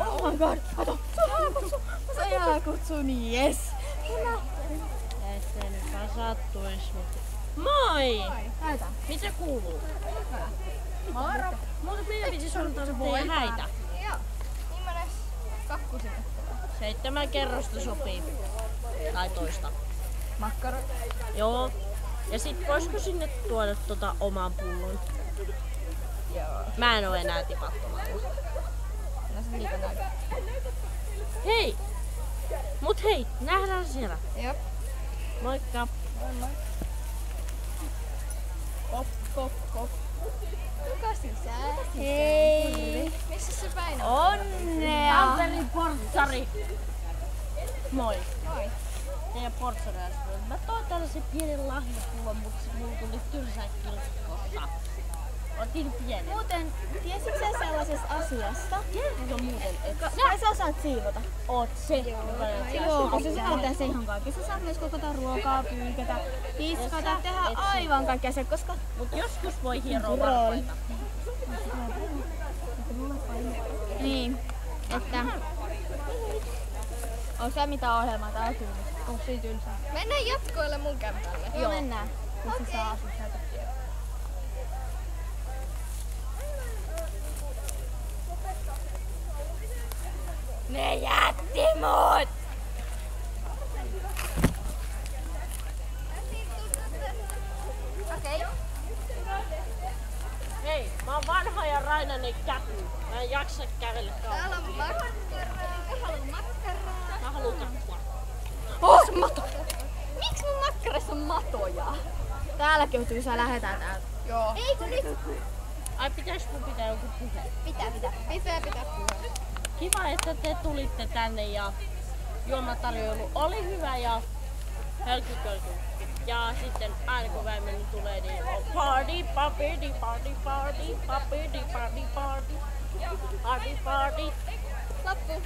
Oh my god, kato, se jääkutsu, niin jes. Ettei nyt vaan sattuis, mutta... Moi! Näytä. Mitä kuuluu? Moro. Mutta meidän piti suunnitella teidän häitä. Joo. Millainen kakku sinne? 7 kerrosta sopii. Tai toista. Makkaro. Joo. Ja sit voisiko sinne tuoda oman pullon? Joo. Mä en oo enää tipattomalla. No se siitä näyttää. Hei! Mut hei, nähdään siellä. Jop. Moikka! Moi. Kop, kop, kop. Kuka sisä? Hei. Missä se päin on? Onnea. Anteri Portsari! Moi! Moi. Teidän portsari äsken. Mä toin tällaisen pienen lahjapullon, mutta se mulla tuli tylsää kirkossa. Otin pienen. Muuten, tiesitkö sä sellaisesta asiasta? Tiedätkö muuten, että Kai sä osaat siivota. oot se, Joo, koska sä saat tehdä se ihan kaikki. Sä saat myös kokota ruokaa, pyykätä, tiskata, tehdä aivan kaikkea se, koska... Mut joskus voi hieroa varpaita. Niin, että... Onko se mitään ohjelmaa täällä tyylistä? Onko se tylsää? Mennään jatkoille mun kämpälle. Joo, mennään. Kun se saa asua sieltä. Ne jätti mut! Okei. Hei, mä oon vanha ja rainainen käpy. Mä en jaksa kävellä Täällä kauan. on makkaraa. Mä haluan makkaraa. Mä haluun kakkua. Oh, se mato! Miksi mun makkarassa on matoja? Täälläkin on tylsää, lähetään täältä. Joo. Ei kun nyt. Ai pitäis mun pitää joku puhe? Pitää. Pitää puhua. Kiva, että te tulitte tänne ja juomatarjoilu oli hyvä ja hölkykölky. Ja sitten aina kun väimeni tulee, niin on party, party, party, party, party, party, party, party, party, party. Loppu.